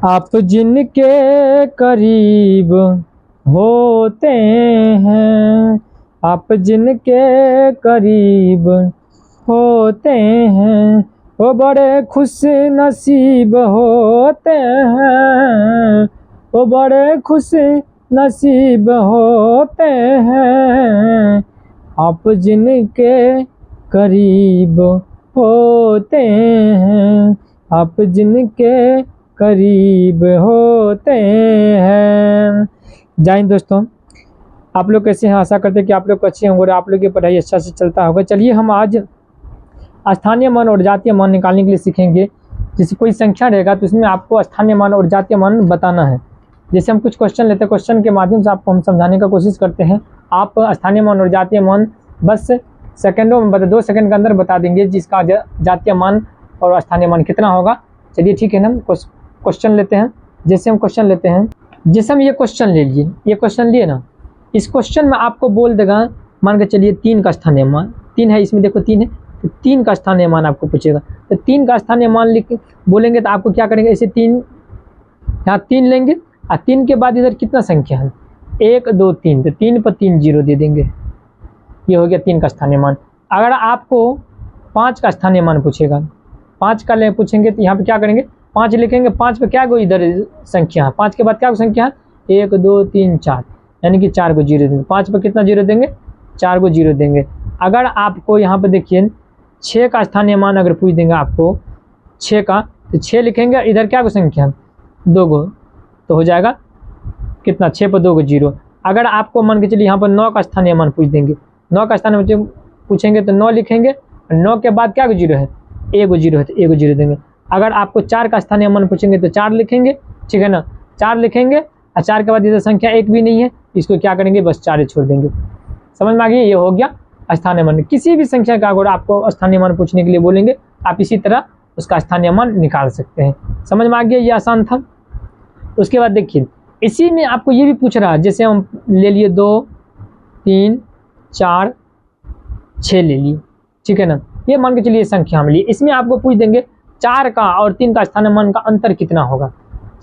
आप जिनके करीब होते हैं, आप जिनके करीब होते हैं, वो बड़े खुश नसीब होते हैं, वो बड़े खुश नसीब होते हैं। आप जिनके करीब होते हैं, आप जिनके करीब होते हैं। जय हिंद दोस्तों, आप लोग कैसे हैं? आशा करते हैं कि आप लोग अच्छे होंगे और आप लोग की पढ़ाई अच्छा से चलता होगा। चलिए हम आज स्थानीय मान और जातीय मान निकालने के लिए सीखेंगे। जैसे कोई संख्या रहेगा तो उसमें आपको स्थानीय मान और जातीय मान बताना है। जैसे हम कुछ क्वेश्चन लेते हैं, क्वेश्चन के माध्यम से आपको हम समझाने का कोशिश करते हैं। आप स्थानीय मान और जातीय मान बस सेकंडों में 2 सेकंड के अंदर बता देंगे जिसका जातीय मान और स्थानीय मान कितना होगा। चलिए ठीक है ना, क्वेश्चन लेते हैं। जैसे हम क्वेश्चन लेते हैं, जैसे हम ये क्वेश्चन ले लिए, ये क्वेश्चन लिए ना, इस क्वेश्चन में आपको बोल देगा, मान के चलिए 3 का स्थानीय मान, 3 है, इसमें देखो 3 है, तो 3 का स्थानीय मान आपको पूछेगा। तो 3 का स्थानीय मान लिख बोलेंगे तो आपको क्या करेंगे, ऐसे 3 यहाँ 3 लेंगे और 3 के बाद इधर कितना संख्या है, 1 2 3, तो 3 पर 3 जीरो दे देंगे। ये हो गया 3 का स्थानीय मान। अगर आपको 5 का स्थानीय मान पूछेगा, 5 का ले पूछेंगे तो यहाँ पे क्या करेंगे, 5 लिखेंगे, 5 पे क्या को इधर संख्या है, 5 के बाद क्या संख्या है, 1 2 3 4, यानी कि 4 को जीरो देंगे। 5 पे कितना जीरो देंगे, 4 को जीरो देंगे। अगर आपको यहाँ पे देखिए 6 का स्थानीय मान अगर पूछ देंगे आपको 6 का, तो 6 लिखेंगे, इधर क्या को संख्या है, 2 को, तो हो जाएगा कितना, 6 पर 2 को जीरो। अगर आपको मान के चलिए यहाँ पर 9 का स्थानीय मान पूछ देंगे, 9 का स्थानीय मान पूछेंगे तो 9 लिखेंगे, 9 के बाद क्या को जीरो है, 1 को जीरो है, तो 1 को जीरो देंगे। अगर आपको 4 का स्थानीय मान पूछेंगे तो 4 लिखेंगे, ठीक है ना, 4 लिखेंगे और 4 के बाद इधर संख्या 1 भी नहीं है, इसको क्या करेंगे, बस 4 ही छोड़ देंगे। समझ में आ गई? ये हो गया स्थानीय मान। किसी भी संख्या का अगर आपको स्थानीय मान पूछने के लिए बोलेंगे, आप इसी तरह उसका स्थानीय मान निकाल सकते हैं। समझ में आ गया? ये आसान था। उसके बाद देखिए, इसी में आपको ये भी पूछ रहा है, जैसे हम ले लिए 2 3 4 6 ले लिए, ठीक है ना, ये मान के चलिए संख्या हम लिए। इसमें आपको पूछ देंगे 4 का और 3 का स्थानीय मान का अंतर कितना होगा।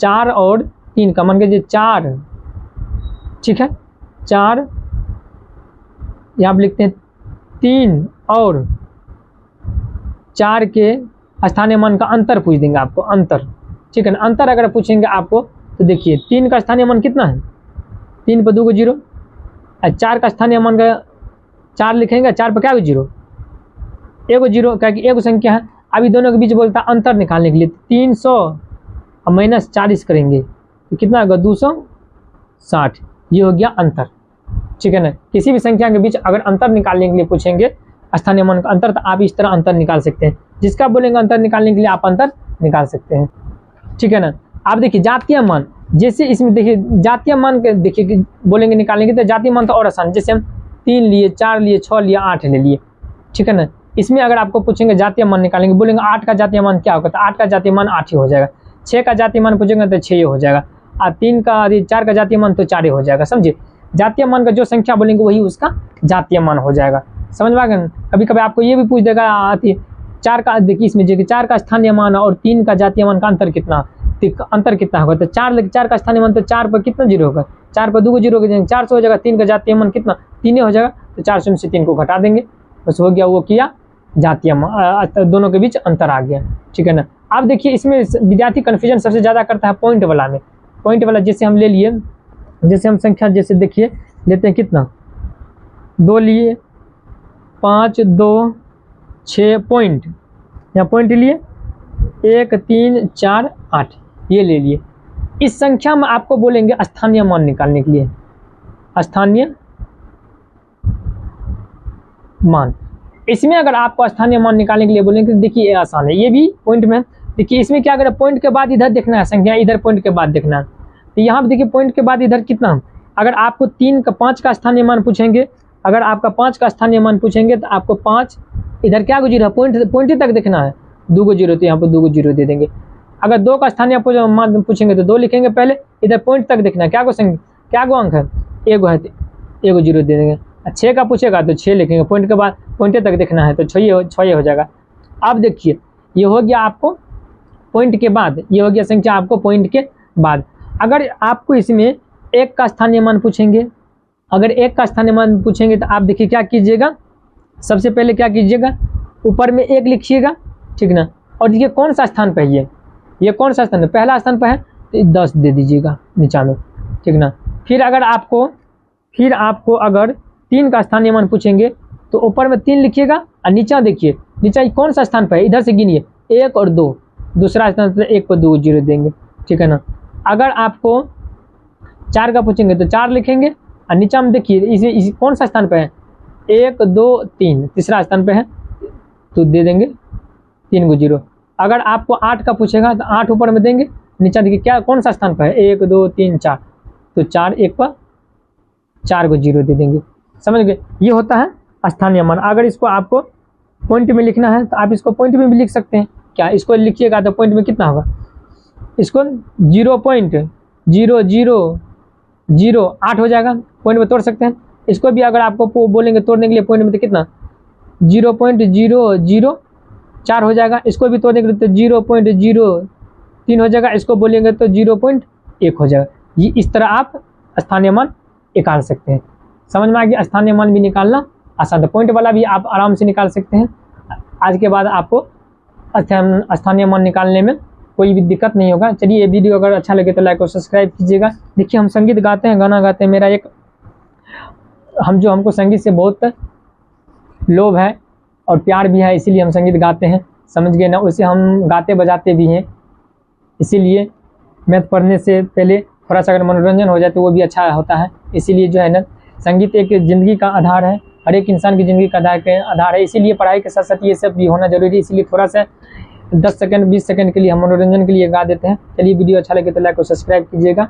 4 और 3 का, मान के चलिए 4, ठीक है, 4 यहाँ पे लिखते हैं, 3 और 4 के स्थानीय मान का अंतर पूछ देंगे आपको, अंतर, ठीक है ना। अंतर अगर पूछेंगे आपको तो देखिए 3 का स्थानीय मान कितना है, 3 पर 2 को जीरो, और 4 का स्थानीय मान का 4 लिखेंगे, 4 पर क्या को जीरो, 1 को जीरो, क्या कि 1 संख्या है। अभी दोनों के बीच बोलता अंतर निकालने के लिए 300 और माइनस 40 करेंगे तो कितना होगा, 260। ये हो गया अंतर, ठीक है ना। किसी भी संख्या के बीच अगर अंतर निकालने के लिए पूछेंगे स्थानीय मान का अंतर, तो आप इस तरह अंतर निकाल सकते हैं। जिसका बोलेंगे अंतर निकालने के लिए आप अंतर निकाल सकते हैं, ठीक है ना। आप देखिए जातीय मान, जैसे इसमें देखिए जातीय मान के देखिए कि बोलेंगे निकालने के, तो जातीय मान तो और आसान, जैसे हम 3 लिए, 4 लिए, 6 लिए, 8 ले लिए, ठीक है ना। इसमें अगर आपको पूछेंगे जातीय मान निकालेंगे, बोलेंगे 8 का जातीय मान क्या होगा, तो 8 का जातीय मान 8 ही हो जाएगा। 6 का जातीय मान पूछेंगे तो 6 ही हो जाएगा, और 4 का जातीय मान तो 4 ही हो जाएगा। समझिए, जातीय मान का जो संख्या बोलेंगे वही उसका जातीय मान हो जाएगा। समझ में आ गया? कभी कभी आपको ये भी पूछ देगा 4 का, देखिए इसमें जो 4 का स्थानीय मान और 3 का जातीय मान का अंतर कितना, अंतर कितना होगा, तो 4 का स्थानीय मान, तो 4 पर कितना जीरो होगा, 4 पर 2 को जीरो हो 400 हो जाएगा। 3 का जातीय मान कितना, 3 हो जाएगा, तो 400 में से 3 को घटा देंगे, बस हो गया, वो किया जातीय मान, दोनों के बीच अंतर आ गया, ठीक है ना। अब देखिए इसमें विद्यार्थी कन्फ्यूजन सबसे ज़्यादा करता है पॉइंट वाला में। पॉइंट वाला जैसे हम ले लिए, जैसे हम संख्या जैसे देखिए लेते हैं कितना, 2 लिए, 5 2 6 पॉइंट, यहाँ पॉइंट लिए 1 3 4 8, ये ले लिए। इस संख्या में आपको बोलेंगे स्थानीय मान निकालने के लिए, स्थानीय मान। इसमें अगर आपको स्थानीय मान निकालने के लिए बोलेंगे, देखिए ये आसान है, ये भी पॉइंट में। देखिए इसमें क्या करें, पॉइंट के बाद इधर देखना है संख्या, इधर पॉइंट के बाद देखना है। तो यहाँ पे देखिए पॉइंट के बाद इधर कितना, अगर आपको 5 का स्थानीय मान पूछेंगे, अगर आपका 5 का स्थानीय मान पूछेंगे तो आपको 5 इधर क्या को जीरो है, पॉइंट तक देखना है, 2 को जीरो, तो यहाँ पर 2 को जीरो दे देंगे। अगर 2 का स्थानीय मान पूछेंगे तो 2 लिखेंगे पहले, इधर पॉइंट तक देखना है, क्या को अंक है, 1 है, 1 को जीरो दे देंगे। 6 का पूछेगा तो 6 लिखेंगे, पॉइंट के बाद पॉइंट तक देखना है तो 6 हो जाएगा। अब देखिए ये हो गया आपको पॉइंट के बाद, ये हो गया संख्या आपको पॉइंट के बाद। अगर आपको इसमें 1 का स्थानीय मान पूछेंगे, अगर 1 का स्थानीय मान पूछेंगे तो आप देखिए क्या कीजिएगा, सबसे पहले क्या कीजिएगा, ऊपर में 1 लिखिएगा, ठीक ना। और देखिए कौन सा स्थान पे है, ये कौन सा स्थान है, पहला स्थान पे है तो 10 दे दीजिएगा नीचा में, ठीक ना। फिर आपको अगर 3 का स्थानीय मान पूछेंगे तो ऊपर में 3 लिखिएगा और नीचा देखिए, नीचा कौन सा स्थान पर है, इधर से गिनिए 1 और 2, दूसरा स्थान पर 1 पर 2 जीरो देंगे, ठीक है ना। अगर आपको 4 का पूछेंगे तो 4 लिखेंगे और नीचा में देखिए इसी कौन सा स्थान पर है, 1 2 3, तीसरा स्थान पर है तो दे देंगे 3 को जीरो। अगर आपको 8 का पूछेगा तो 8 ऊपर में देंगे, नीचा देखिए क्या कौन सा स्थान पर है, 1 2 3 4, तो 4 1 पर 4 को जीरो दे देंगे, समझ गए। ये होता है स्थानीय मान। अगर इसको आपको पॉइंट में लिखना है तो आप इसको पॉइंट में भी लिख सकते हैं। क्या इसको लिखिएगा तो पॉइंट में कितना होगा, इसको 0.0008 हो जाएगा, पॉइंट में तोड़ सकते हैं। इसको भी अगर आपको बोलेंगे तोड़ने के लिए पॉइंट में तो कितना 0.004 हो जाएगा, इसको भी तोड़ने के लिए तो 0.03 हो जाएगा, इसको बोलेंगे तो 0.1 हो जाएगा। ये इस तरह आप स्थानीय मान निकाल सकते हैं। समझ में आ गया, स्थानीय मान भी निकालना आसान है, पॉइंट वाला भी आप आराम से निकाल सकते हैं। आज के बाद आपको स्थानीय मान निकालने में कोई भी दिक्कत नहीं होगा। चलिए, ये वीडियो अगर अच्छा लगे तो लाइक और सब्सक्राइब कीजिएगा। देखिए हम संगीत गाते हैं, गाना गाते हैं, मेरा एक हमको संगीत से बहुत लोभ है और प्यार भी है, इसीलिए हम संगीत गाते हैं, समझ गए ना। उसे हम गाते बजाते भी हैं, इसीलिए मैथ पढ़ने से पहले थोड़ा सा अगर मनोरंजन हो जाए तो वो भी अच्छा होता है। इसीलिए जो है ना, संगीत एक ज़िंदगी का आधार है, हर एक इंसान की ज़िंदगी का आधार है, इसीलिए पढ़ाई के साथ साथ ये सब भी होना जरूरी है। इसीलिए थोड़ा सा 10 सेकंड 20 सेकंड के लिए हम मनोरंजन के लिए गा देते हैं। चलिए, वीडियो अच्छा लगे तो लाइक और सब्सक्राइब कीजिएगा।